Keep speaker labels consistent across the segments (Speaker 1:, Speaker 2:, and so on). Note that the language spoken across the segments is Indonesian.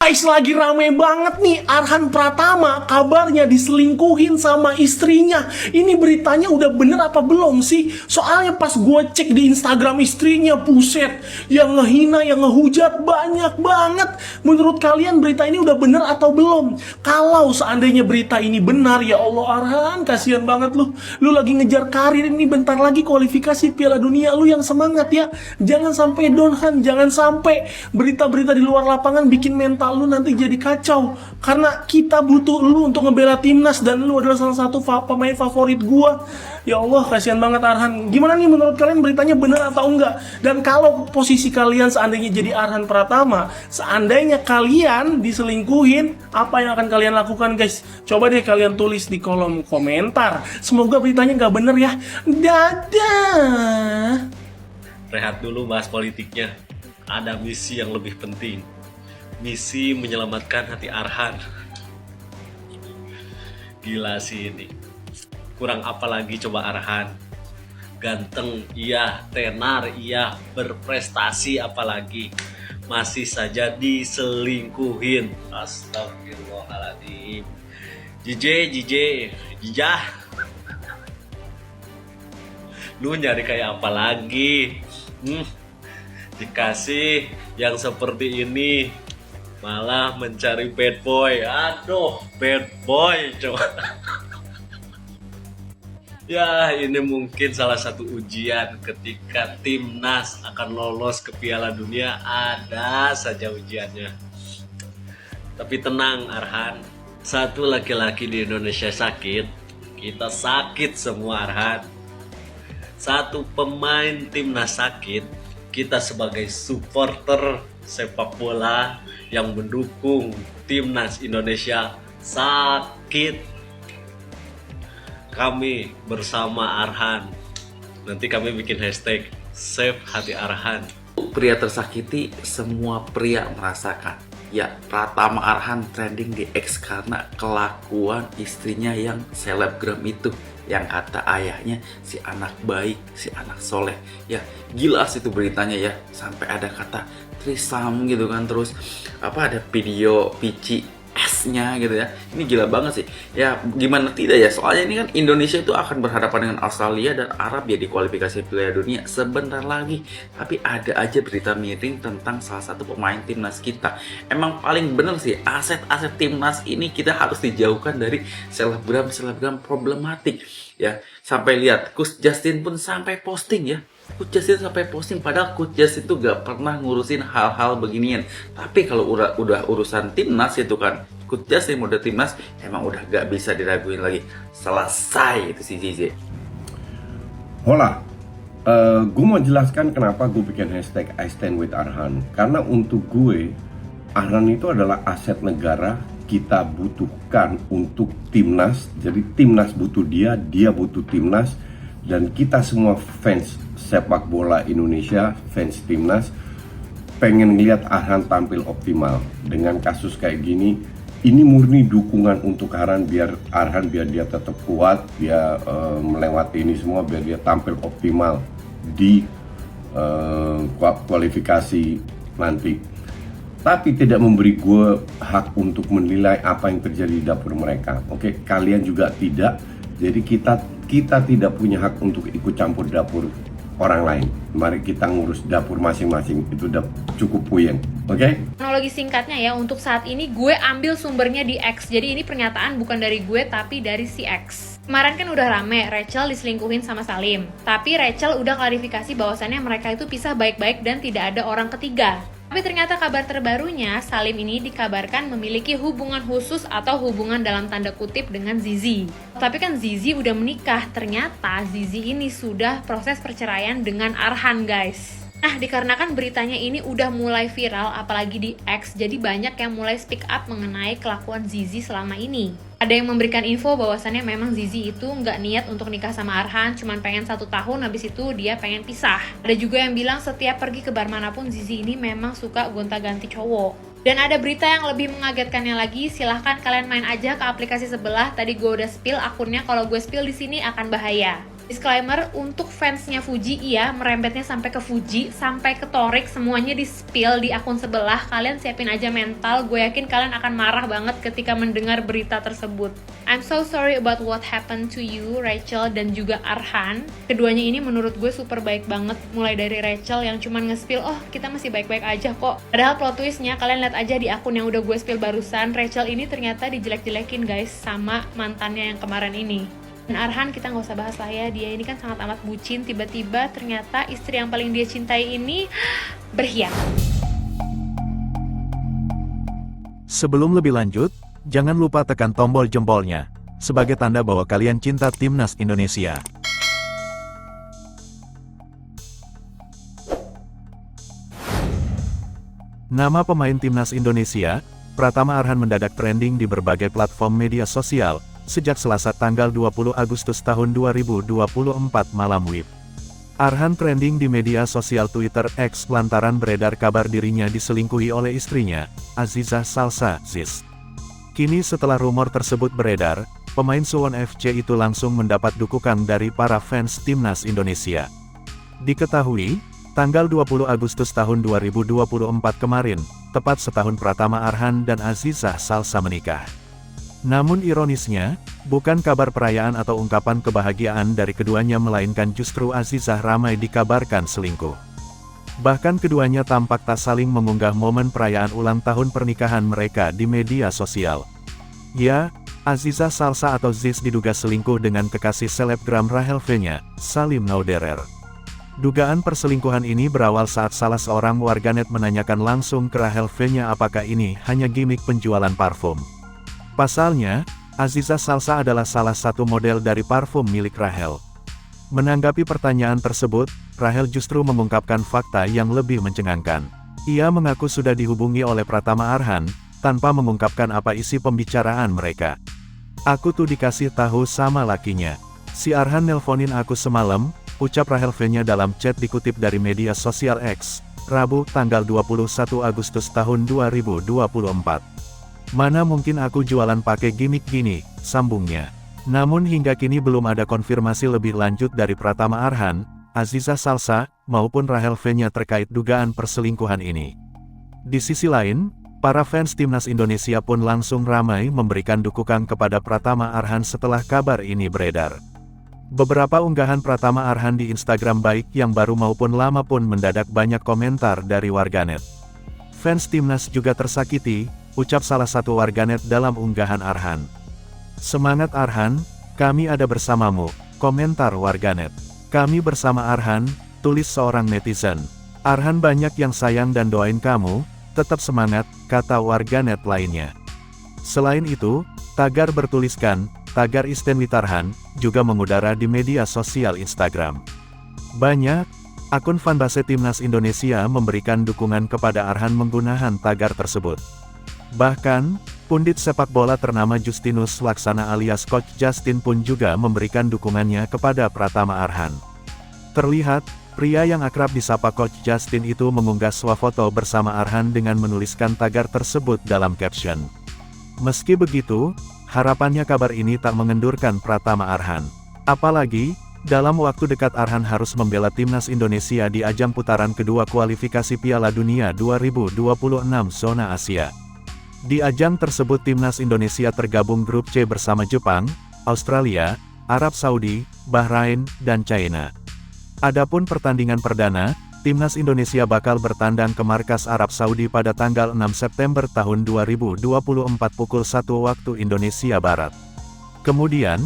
Speaker 1: Guys, lagi rame banget nih. Arhan Pratama kabarnya diselingkuhin sama istrinya. Ini beritanya udah bener apa belum sih? Soalnya pas gue cek di Instagram istrinya, buset, yang ngehina, yang ngehujat banyak banget. Menurut kalian berita ini udah bener atau belum? Kalau seandainya berita ini benar, ya Allah Arhan, kasihan banget lu. Lu lagi ngejar karir ini, bentar lagi kualifikasi Piala Dunia. Lu yang semangat ya. Jangan sampai down, Han. Jangan sampai berita-berita di luar lapangan bikin mental lu nanti jadi kacau. Karena kita butuh lu untuk ngebela timnas, dan lu adalah salah satu pemain favorit gua. Ya Allah, kasihan banget Arhan. Gimana nih menurut kalian, beritanya benar atau enggak? Dan kalau posisi kalian seandainya jadi Arhan Pratama, seandainya kalian diselingkuhin, apa yang akan kalian lakukan, guys? Coba deh kalian tulis di kolom komentar. Semoga beritanya nggak bener ya. Dadah.
Speaker 2: Rehat dulu bahas politiknya. Ada misi yang lebih penting. Misi menyelamatkan hati Arhan. Gila sih ini. Kurang apa lagi coba Arhan? Ganteng iya, tenar iya, berprestasi apalagi. Masih saja diselingkuhin. Astagfirullahaladzim. Jijah. Lu nyari kayak apa lagi? Dikasih yang seperti ini malah mencari bad boy. Aduh, bad boy coba. Ya, ini mungkin salah satu ujian ketika timnas akan lolos ke Piala Dunia. Ada saja ujiannya. Tapi tenang Arhan, satu laki-laki di Indonesia sakit, kita sakit semua Arhan. Satu pemain timnas sakit, kita sebagai supporter sepak bola yang mendukung timnas Indonesia sakit. Kami bersama Arhan. Nanti kami bikin hashtag Save Hati Arhan.
Speaker 3: Pria tersakiti, semua pria merasakan. Ya, Pratama Arhan trending di X karena kelakuan istrinya yang selebgram itu, yang kata ayahnya si anak baik, si anak soleh. Ya, gila sih itu beritanya ya. Sampai ada kata trisam gitu kan. Terus ada video pici S-nya gitu ya. Ini gila banget sih. Ya, gimana tidak ya? Soalnya ini kan Indonesia itu akan berhadapan dengan Australia dan Arab ya di kualifikasi Piala Dunia sebentar lagi. Tapi ada aja berita miring tentang salah satu pemain timnas kita. Emang paling bener sih, aset-aset timnas ini kita harus dijauhkan dari selebgram problematik. Ya, sampai lihat Coach Justin pun sampai posting ya. Coach Justin sampai posting, padahal Coach Justin itu gak pernah ngurusin hal-hal beginian. Tapi kalau udah urusan timnas itu kan, Coach Justin udah timnas, emang udah gak bisa diraguin lagi. Selesai itu si Zize.
Speaker 4: Hola, gue mau jelaskan kenapa gue bikin hashtag I stand with Arhan. Karena untuk gue, Arhan itu adalah aset negara, kita butuhkan untuk timnas. Jadi timnas butuh dia butuh timnas. Dan kita semua fans sepak bola Indonesia, fans timnas, pengen lihat Arhan tampil optimal. Dengan kasus kayak gini, ini murni dukungan untuk Arhan biar dia tetap kuat, dia melewati ini semua, biar dia tampil optimal di kualifikasi nanti. Tapi tidak memberi gue hak untuk menilai apa yang terjadi di dapur mereka. Oke, kalian juga tidak. Jadi kita tidak punya hak untuk ikut campur dapur orang lain. Mari kita ngurus dapur masing-masing. Itu udah cukup puyeng. Oke?
Speaker 5: Kronologi singkatnya ya, untuk saat ini gue ambil sumbernya di X. Jadi ini pernyataan bukan dari gue tapi dari si X. Kemarin kan udah rame Rachel diselingkuhin sama Salim. Tapi Rachel udah klarifikasi bahwasannya mereka itu pisah baik-baik dan tidak ada orang ketiga. Tapi ternyata kabar terbarunya, Salim ini dikabarkan memiliki hubungan khusus atau hubungan dalam tanda kutip dengan Zizi. Tapi kan Zizi udah menikah, ternyata Zizi ini sudah proses perceraian dengan Arhan, guys. Nah, dikarenakan beritanya ini udah mulai viral, apalagi di X, jadi banyak yang mulai speak up mengenai kelakuan Zizi selama ini. Ada yang memberikan info bahwasannya memang Zizi itu nggak niat untuk nikah sama Arhan, cuman pengen 1 tahun, habis itu dia pengen pisah. Ada juga yang bilang setiap pergi ke bar manapun Zizi ini memang suka gonta-ganti cowok. Dan ada berita yang lebih mengagetkannya lagi, silahkan kalian main aja ke aplikasi sebelah. Tadi gue udah spill akunnya, kalau gue spill di sini akan bahaya. Disclaimer, untuk fansnya Fuji, iya, merembetnya sampai ke Fuji, sampai ke Torik, semuanya di-spill di akun sebelah. Kalian siapin aja mental, gue yakin kalian akan marah banget ketika mendengar berita tersebut. I'm so sorry about what happened to you, Rachel dan juga Arhan. Keduanya ini menurut gue super baik banget, mulai dari Rachel yang cuman nge-spill, oh kita masih baik-baik aja kok. Padahal plot twistnya, kalian lihat aja di akun yang udah gue spill barusan, Rachel ini ternyata dijelek-jelekin guys sama mantannya yang kemarin ini. Dan Arhan kita nggak usah bahas lah ya, dia ini kan sangat amat bucin, tiba-tiba ternyata istri yang paling dia cintai ini berkhianat.
Speaker 6: Sebelum lebih lanjut, jangan lupa tekan tombol jempolnya, sebagai tanda bahwa kalian cinta Timnas Indonesia. Nama pemain Timnas Indonesia, Pratama Arhan mendadak trending di berbagai platform media sosial, sejak Selasa tanggal 20 Agustus tahun 2024 malam WIB. Arhan trending di media sosial Twitter X lantaran beredar kabar dirinya diselingkuhi oleh istrinya, Aziza Salsa Ziz. Kini setelah rumor tersebut beredar, pemain Suwon FC itu langsung mendapat dukungan dari para fans Timnas Indonesia. Diketahui, tanggal 20 Agustus tahun 2024 kemarin, tepat setahun Pratama Arhan dan Aziza Salsa menikah. Namun ironisnya, bukan kabar perayaan atau ungkapan kebahagiaan dari keduanya melainkan justru Azizah ramai dikabarkan selingkuh. Bahkan keduanya tampak tak saling mengunggah momen perayaan ulang tahun pernikahan mereka di media sosial. Ya, Azizah Salsa atau Ziz diduga selingkuh dengan kekasih selebgram Rahel V-nya, Salim Nauderer. Dugaan perselingkuhan ini berawal saat salah seorang warganet menanyakan langsung ke Rahel V-nya apakah ini hanya gimmick penjualan parfum. Pasalnya, Aziza Salsa adalah salah satu model dari parfum milik Rahel. Menanggapi pertanyaan tersebut, Rahel justru mengungkapkan fakta yang lebih mencengangkan. Ia mengaku sudah dihubungi oleh Pratama Arhan, tanpa mengungkapkan apa isi pembicaraan mereka. Aku tuh dikasih tahu sama lakinya. Si Arhan nelponin aku semalam, ucap Rahel V-nya dalam chat dikutip dari media sosial X, Rabu tanggal 21 Agustus tahun 2024. Mana mungkin aku jualan pakai gimmick gini, sambungnya. Namun hingga kini belum ada konfirmasi lebih lanjut dari Pratama Arhan, Aziza Salsa, maupun Rahel V-nya terkait dugaan perselingkuhan ini. Di sisi lain, para fans Timnas Indonesia pun langsung ramai memberikan dukungan kepada Pratama Arhan setelah kabar ini beredar. Beberapa unggahan Pratama Arhan di Instagram baik yang baru maupun lama pun mendadak banyak komentar dari warganet. Fans Timnas juga tersakiti, ucap salah satu warganet dalam unggahan Arhan. Semangat Arhan, kami ada bersamamu, komentar warganet. Kami bersama Arhan, tulis seorang netizen. Arhan banyak yang sayang dan doain kamu, tetap semangat, kata warganet lainnya. Selain itu, tagar bertuliskan, tagar Isten with Arhan, juga mengudara di media sosial Instagram. Banyak akun fanbase Timnas Indonesia memberikan dukungan kepada Arhan menggunakan tagar tersebut. Bahkan, pundit sepak bola ternama Justinus Laksana alias Coach Justin pun juga memberikan dukungannya kepada Pratama Arhan. Terlihat, pria yang akrab disapa Coach Justin itu mengunggah swafoto bersama Arhan dengan menuliskan tagar tersebut dalam caption. Meski begitu, harapannya kabar ini tak mengendurkan Pratama Arhan. Apalagi, dalam waktu dekat Arhan harus membela Timnas Indonesia di ajang putaran kedua kualifikasi Piala Dunia 2026 zona Asia. Di ajang tersebut Timnas Indonesia tergabung grup C bersama Jepang, Australia, Arab Saudi, Bahrain, dan China. Adapun pertandingan perdana, Timnas Indonesia bakal bertandang ke markas Arab Saudi pada tanggal 6 September tahun 2024 pukul 1 waktu Indonesia Barat. Kemudian,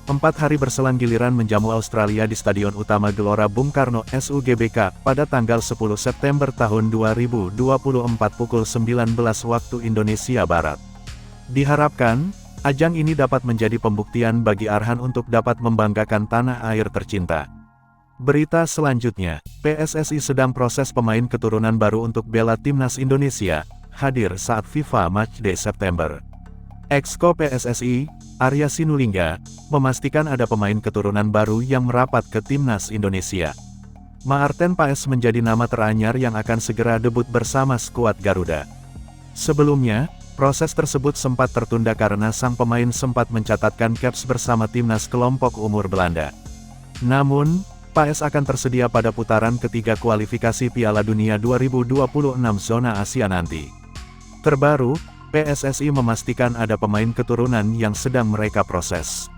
Speaker 6: 4 hari berselang giliran menjamu Australia di Stadion Utama Gelora Bung Karno SUGBK pada tanggal 10 September tahun 2024 pukul 19 waktu Indonesia Barat. Diharapkan, ajang ini dapat menjadi pembuktian bagi Arhan untuk dapat membanggakan tanah air tercinta. Berita selanjutnya, PSSI sedang proses pemain keturunan baru untuk bela Timnas Indonesia, hadir saat FIFA Matchday September. Exco PSSI, Arya Sinulinga, memastikan ada pemain keturunan baru yang merapat ke Timnas Indonesia. Maarten Paes menjadi nama teranyar yang akan segera debut bersama skuad Garuda. Sebelumnya, proses tersebut sempat tertunda karena sang pemain sempat mencatatkan caps bersama timnas kelompok umur Belanda. Namun, PAS akan tersedia pada putaran ketiga kualifikasi Piala Dunia 2026 zona Asia nanti. Terbaru, PSSI memastikan ada pemain keturunan yang sedang mereka proses.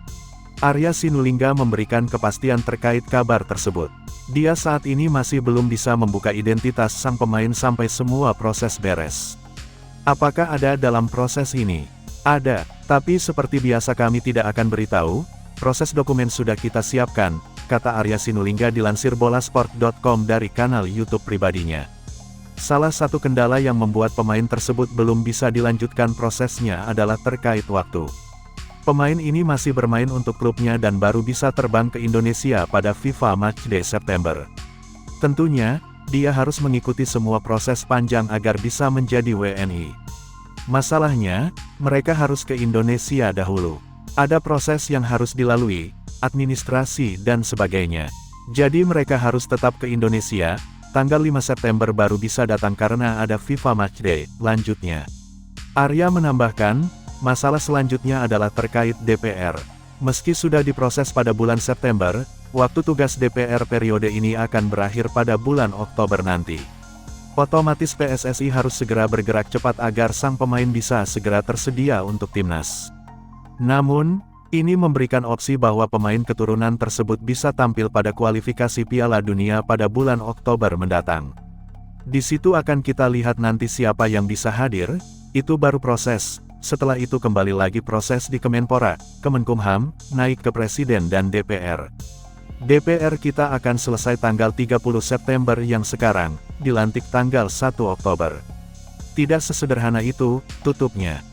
Speaker 6: Arya Sinulinga memberikan kepastian terkait kabar tersebut. Dia saat ini masih belum bisa membuka identitas sang pemain sampai semua proses beres. Apakah ada dalam proses ini? Ada, tapi seperti biasa kami tidak akan beritahu. Proses dokumen sudah kita siapkan, kata Arya Sinulinga dilansir bolasport.com dari kanal YouTube pribadinya. Salah satu kendala yang membuat pemain tersebut belum bisa dilanjutkan prosesnya adalah terkait waktu. Pemain ini masih bermain untuk klubnya dan baru bisa terbang ke Indonesia pada FIFA Matchday September. Tentunya, dia harus mengikuti semua proses panjang agar bisa menjadi WNI. Masalahnya, mereka harus ke Indonesia dahulu. Ada proses yang harus dilalui, administrasi dan sebagainya. Jadi mereka harus tetap ke Indonesia, tanggal 5 September baru bisa datang karena ada FIFA Matchday, lanjutnya. Arya menambahkan, masalah selanjutnya adalah terkait DPR. Meski sudah diproses pada bulan September, waktu tugas DPR periode ini akan berakhir pada bulan Oktober nanti. Otomatis PSSI harus segera bergerak cepat agar sang pemain bisa segera tersedia untuk timnas. Namun, ini memberikan opsi bahwa pemain keturunan tersebut bisa tampil pada kualifikasi Piala Dunia pada bulan Oktober mendatang. Di situ akan kita lihat nanti siapa yang bisa hadir, itu baru proses. Setelah itu kembali lagi proses di Kemenpora, Kemenkumham, naik ke Presiden dan DPR. DPR kita akan selesai tanggal 30 September yang sekarang, dilantik tanggal 1 Oktober. Tidak sesederhana itu, tutupnya.